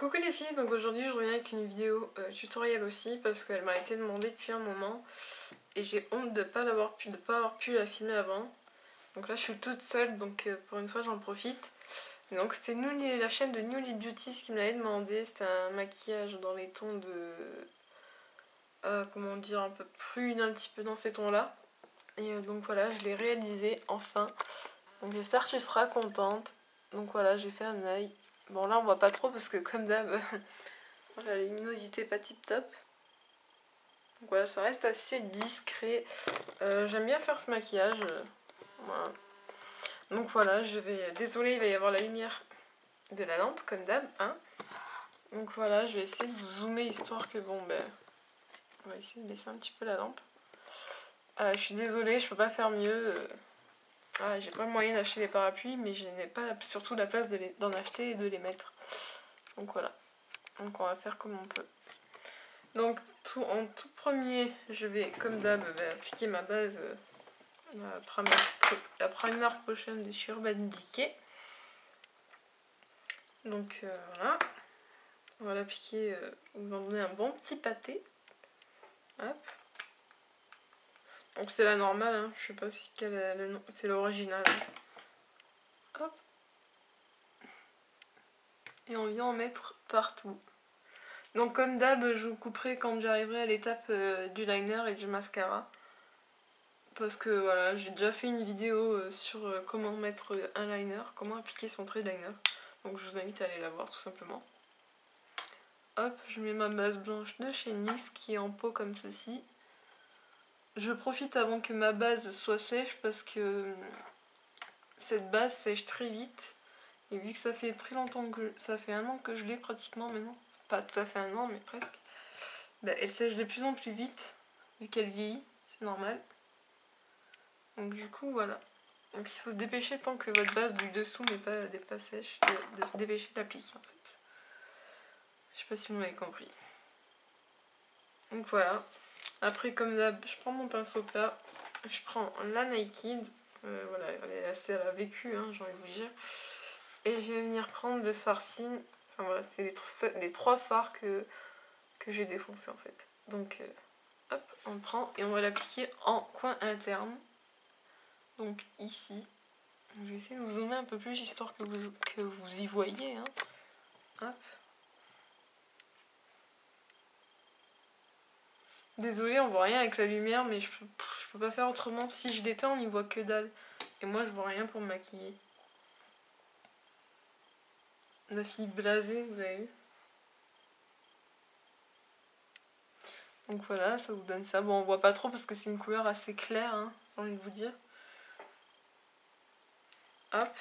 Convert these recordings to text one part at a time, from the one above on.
Coucou les filles, donc aujourd'hui je reviens avec une vidéo tutoriel aussi parce qu'elle m'a été demandée depuis un moment et j'ai honte de pas avoir pu la filmer avant. Donc là je suis toute seule, donc pour une fois j'en profite. Et donc c'était la chaîne de Newly Beauties qui me l'avait demandé. C'était un maquillage dans les tons de... comment dire, un peu prune, un petit peu dans ces tons là. Et donc voilà, je l'ai réalisé enfin. Donc j'espère que tu seras contente. Donc voilà, j'ai fait un œil. Bon là on voit pas trop parce que comme d'hab, la luminosité pas tip top. Donc voilà, ça reste assez discret. J'aime bien faire ce maquillage. Voilà. Donc voilà, désolée, il va y avoir la lumière de la lampe comme d'hab. Hein. Donc voilà, je vais essayer de vous zoomer histoire que bon ben... On va essayer de baisser un petit peu la lampe. Je suis désolée, je peux pas faire mieux. J'ai pas le moyen d'acheter des parapluies, mais je n'ai pas surtout la place d'en acheter et de les mettre. Donc voilà. Donc on va faire comme on peut. Donc en tout premier, je vais comme d'hab appliquer ma base, la primer potion de chez Urban Decay. Donc voilà. On va l'appliquer, vous en donner un bon petit pâté. Hop. Donc c'est la normale, hein. Je sais pas si quel est le nom, c'est l'original. Hop. Et on vient en mettre partout. Donc comme d'hab, je vous couperai quand j'arriverai à l'étape du liner et du mascara. Parce que voilà, j'ai déjà fait une vidéo sur comment mettre un liner, comment appliquer son trait de liner. Donc je vous invite à aller la voir tout simplement. Hop, je mets ma base blanche de chez NYX qui est en pot comme ceci. Je profite avant que ma base soit sèche parce que cette base sèche très vite. Et vu que ça fait très longtemps que... ça fait 1 an que je l'ai pratiquement maintenant. Pas tout à fait 1 an mais presque. Bah, elle sèche de plus en plus vite vu qu'elle vieillit, c'est normal. Donc du coup voilà. Donc il faut se dépêcher tant que votre base du dessous n'est pas sèche, de se dépêcher de l'appliquer en fait. Je sais pas si vous m'avez compris. Donc voilà. Après comme d'hab, je prends mon pinceau plat, je prends la Naked, voilà, elle a vécu, hein, j'ai envie de vous dire. Et je vais venir prendre le farcine, enfin voilà, c'est les 3 fards que j'ai défoncés en fait. Donc hop, on prend et on va l'appliquer en coin interne. Donc ici. Je vais essayer de vous zoomer un peu plus histoire que vous y voyez. Hein. Hop. Désolée, on voit rien avec la lumière, mais je peux pas faire autrement. Si je l'éteins, on n'y voit que dalle. Et moi, je vois rien pour me maquiller. La fille blasée, vous avez vu. Donc voilà, ça vous donne ça. Bon, on voit pas trop parce que c'est une couleur assez claire, hein, j'ai envie de vous dire. Hop.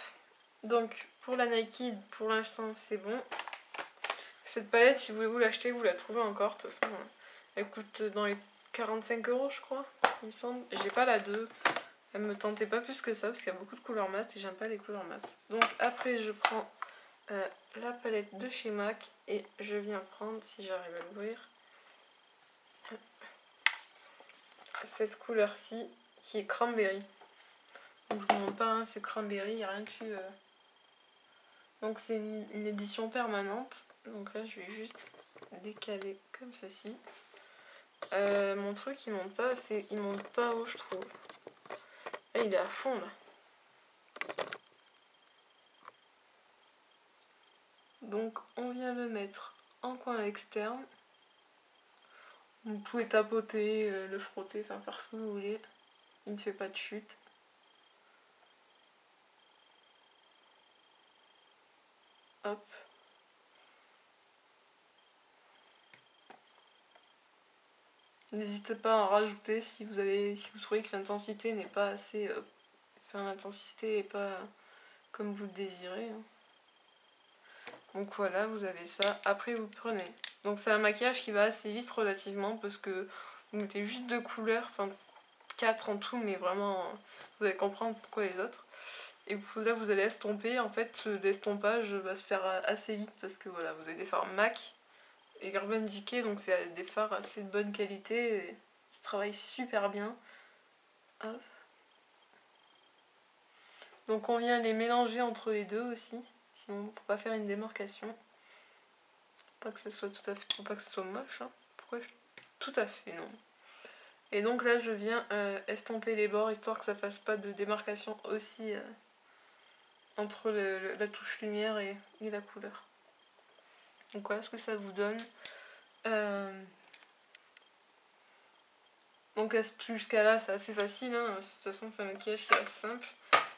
Donc, pour la Naked, pour l'instant, c'est bon. Cette palette, si vous voulez vous l'acheter, vous la trouvez encore. De toute façon, elle coûte dans les 45 € je crois, il me semble. J'ai pas la 2. Elle me tentait pas plus que ça parce qu'il y a beaucoup de couleurs mat et j'aime pas les couleurs mat. Donc après je prends la palette de chez MAC et je viens prendre, si j'arrive à l'ouvrir, cette couleur-ci qui est Cranberry. Donc je vous montre pas, hein, c'est Cranberry, il n'y a rien de plus... Donc c'est une édition permanente. Donc là je vais juste décaler comme ceci. Mon truc il monte pas assez, il monte pas haut je trouve. Là il est à fond là. Donc on vient le mettre en coin externe. Vous pouvez tapoter, le frotter, enfin faire ce que vous voulez. Il ne fait pas de chute. Hop. N'hésitez pas à en rajouter si vous trouvez que l'intensité n'est pas assez... enfin l'intensité n'est pas comme vous le désirez. Hein. Donc voilà, vous avez ça. Après vous prenez. Donc c'est un maquillage qui va assez vite relativement parce que vous mettez juste 2 couleurs, enfin 4 en tout, mais vraiment vous allez comprendre pourquoi les autres. Et là vous allez estomper. En fait l'estompage va se faire assez vite parce que voilà, vous avez des fards MAC et Urban Decay, donc c'est des fards assez de bonne qualité et qui travaillent super bien. Hop. Donc on vient les mélanger entre les deux aussi, sinon on ne peut pas faire une démarcation. Pas que ça soit tout à fait, pour pas que ça soit moche. Hein. Pourquoi tout à fait non. Et donc là je viens estomper les bords histoire que ça fasse pas de démarcation aussi entre la touche lumière et la couleur. Donc voilà ce que ça vous donne. Donc jusqu'à là c'est assez facile, hein. De toute façon c'est un maquillage qui est assez simple.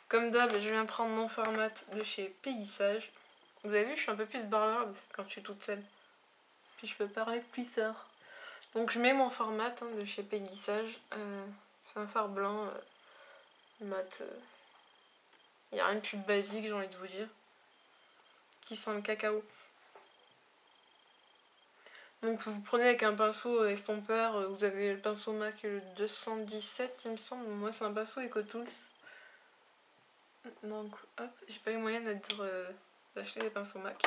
Comme d'hab je viens prendre mon format de chez Payissage. Vous avez vu je suis un peu plus bavarde quand je suis toute seule. Puis je peux parler plus fort. Donc je mets mon format de chez Payissage. C'est un fard blanc mat. Il n'y a rien de plus basique j'ai envie de vous dire. Qui sent le cacao. Donc vous prenez avec un pinceau estompeur, vous avez le pinceau MAC le 217 il me semble, moi c'est un pinceau EcoTools. Donc hop, j'ai pas eu moyen d'acheter des pinceaux MAC.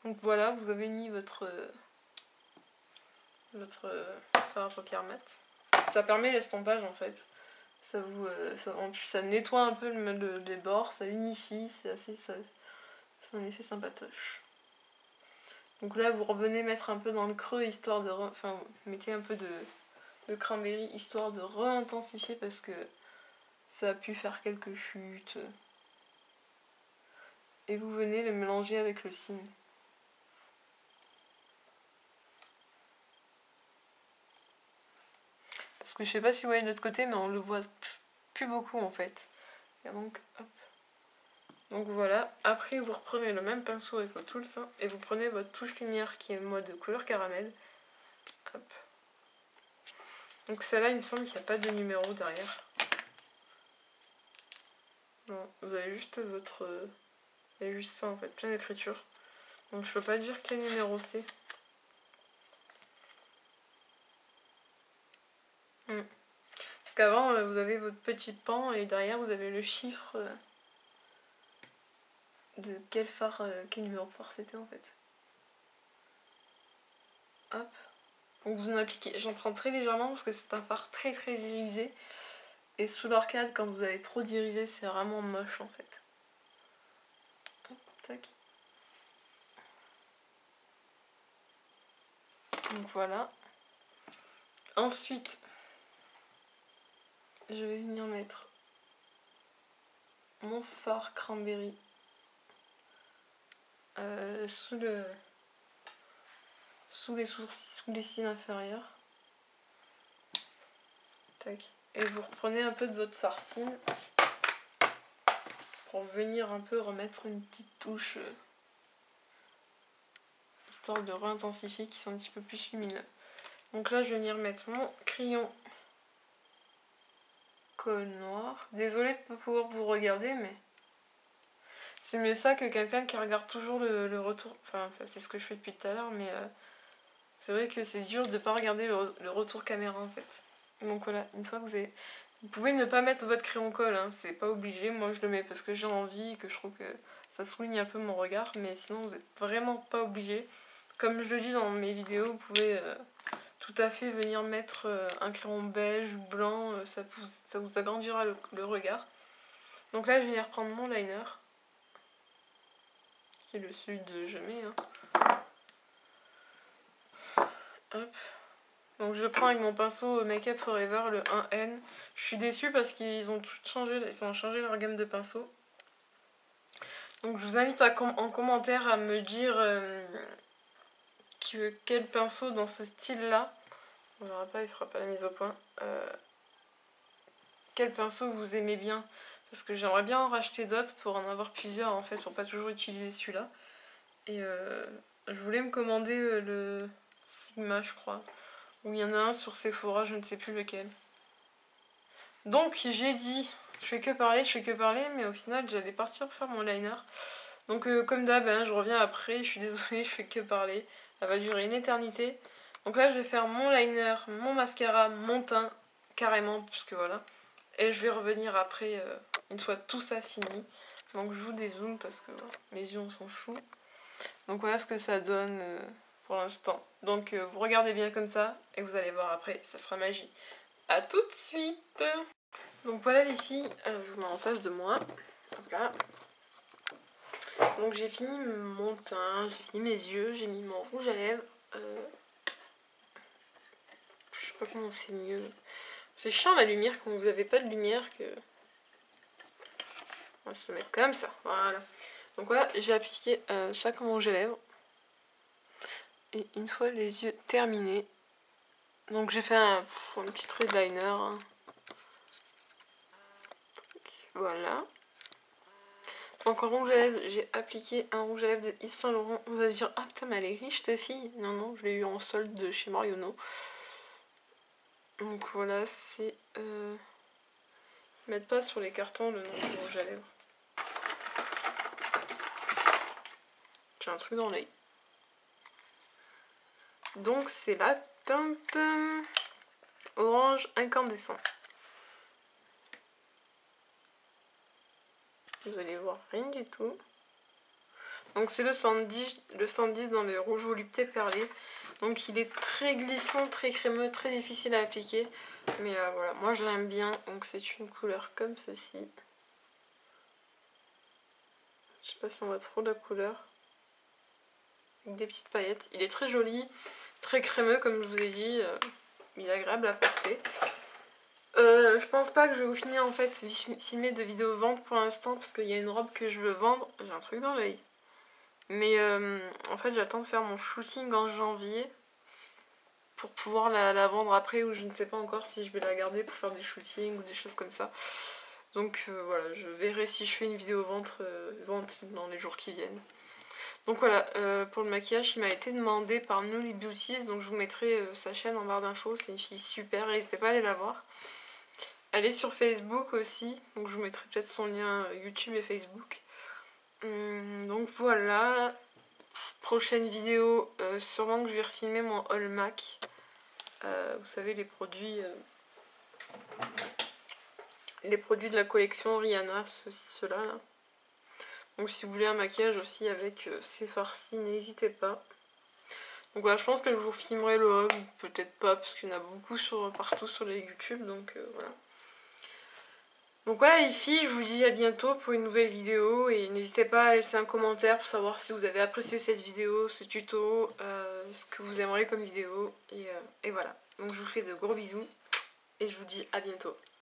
Donc voilà, vous avez mis votre fard à paupières mat. Ça permet l'estompage en fait. En plus ça nettoie un peu les bords, ça unifie, c'est un effet sympatoche. Donc là vous revenez mettre un peu dans le creux histoire de... Enfin vous mettez un peu de cranberry histoire de re-intensifier parce que ça a pu faire quelques chutes. Et vous venez le mélanger avec le cygne. Parce que je sais pas si vous voyez de l'autre côté mais on le voit plus beaucoup en fait. Et donc hop. Donc voilà, après vous reprenez le même pinceau avec votre Tools et vous prenez votre touche lumière qui est en mode couleur caramel. Hop. Donc celle-là il me semble qu'il n'y a pas de numéro derrière. Non, vous avez juste votre... Il y a juste ça en fait, plein d'écriture. Donc je peux pas dire quel numéro c'est. Parce qu'avant vous avez votre petit pan et derrière vous avez le chiffre de quel numéro de phare c'était en fait. Hop. Donc vous en appliquez, j'en prends très légèrement parce que c'est un fard très très irisé. Et sous l'arcade quand vous avez trop d'irisé c'est vraiment moche en fait. Hop, tac. Donc voilà. Ensuite, je vais venir mettre mon fard cranberry sous les sourcils, sous les cils inférieurs. Tac. Et vous reprenez un peu de votre fard cygne pour venir un peu remettre une petite touche histoire de réintensifier qui sont un petit peu plus lumineux. Donc là je vais venir mettre mon crayon colle noir. Désolée de ne pas pouvoir vous regarder mais c'est mieux ça que quelqu'un qui regarde toujours le retour. Enfin c'est ce que je fais depuis tout à l'heure mais c'est vrai que c'est dur de ne pas regarder le retour caméra en fait. Donc voilà, une fois que vous avez... Vous pouvez ne pas mettre votre crayon colle, hein, c'est pas obligé. Moi je le mets parce que j'ai envie et que je trouve que ça souligne un peu mon regard. Mais sinon vous n'êtes vraiment pas obligé. Comme je le dis dans mes vidéos, vous pouvez tout à fait venir mettre un crayon beige ou blanc. Ça vous agrandira le regard. Donc là je vais venir prendre mon liner. Qui est le celui de Je mets. Hein. Hop. Donc je prends avec mon pinceau Make Up Forever le 1N. Je suis déçue parce qu'ils ont tout changé, ils ont changé leur gamme de pinceaux. Donc je vous invite en commentaire à me dire quel pinceau dans ce style-là, on verra pas, il fera pas la mise au point, quel pinceau vous aimez bien. Parce que j'aimerais bien en racheter d'autres pour en avoir plusieurs en fait, pour pas toujours utiliser celui-là. Et je voulais me commander le Sigma je crois. Ou il y en a un sur Sephora, je ne sais plus lequel. Donc j'ai dit, je fais que parler, mais au final j'allais partir faire mon liner. Donc comme d'hab, hein, je reviens après, je suis désolée, je fais que parler. Ça va durer une éternité. Donc là je vais faire mon liner, mon mascara, mon teint, carrément, puisque voilà. Et je vais revenir après, une fois tout ça fini. Donc je vous dézoome parce que voilà, mes yeux on s'en fout. Donc voilà ce que ça donne pour l'instant. Donc vous regardez bien comme ça et vous allez voir après, ça sera magie. A tout de suite. Donc voilà les filles, je vous mets en face de moi. Hop là. Donc j'ai fini mon teint, j'ai fini mes yeux, j'ai mis mon rouge à lèvres. Je sais pas comment c'est mieux. C'est chiant la lumière quand vous avez pas de lumière que... On va se mettre comme ça, voilà. Donc voilà, j'ai appliqué ça comme rouge à lèvres. Et une fois les yeux terminés, donc j'ai fait un petit trait de liner. Hein. Voilà. Donc en rouge à lèvres, j'ai appliqué un rouge à lèvres de Yves Saint Laurent. On va dire, ah putain, mais elle est riche cette fille. Non, non, je l'ai eu en solde de chez Marionneau. Donc voilà, c'est... Ils mettent pas sur les cartons le nom du rouge à lèvres. J'ai un truc dans l'œil. Donc c'est la teinte orange incandescent. Vous allez voir rien du tout. Donc c'est le 110 dans les rouges voluptés perlés. Donc il est très glissant, très crémeux, très difficile à appliquer. Mais voilà, moi je l'aime bien. Donc c'est une couleur comme ceci. Je sais pas si on voit trop la couleur. Avec des petites paillettes. Il est très joli, très crémeux comme je vous ai dit. Il est agréable à porter. Je pense pas que je vais vous finir en fait filmer de vidéos vente pour l'instant parce qu'il y a une robe que je veux vendre. J'ai un truc dans l'œil. Mais en fait j'attends de faire mon shooting en janvier pour pouvoir la vendre après, ou je ne sais pas encore si je vais la garder pour faire des shootings ou des choses comme ça. Donc voilà, je verrai si je fais une vidéo vente dans les jours qui viennent. Donc voilà, pour le maquillage, il m'a été demandé par Newly Beauties, donc je vous mettrai sa chaîne en barre d'infos, c'est une fille super, n'hésitez pas à aller la voir. Elle est sur Facebook aussi, donc je vous mettrai peut-être son lien YouTube et Facebook. Donc voilà, prochaine vidéo, sûrement que je vais refilmer mon haul MAC. Vous savez, les produits de la collection Rihanna, ceux-là. Là. Donc si vous voulez un maquillage aussi avec ces farcis, n'hésitez pas. Donc voilà, je pense que je vous filmerai le haul, peut-être pas, parce qu'il y en a beaucoup partout sur les YouTube, donc voilà. Donc voilà les filles, je vous dis à bientôt pour une nouvelle vidéo, et n'hésitez pas à laisser un commentaire pour savoir si vous avez apprécié cette vidéo, ce tuto, ce que vous aimeriez comme vidéo, et voilà. Donc je vous fais de gros bisous, et je vous dis à bientôt.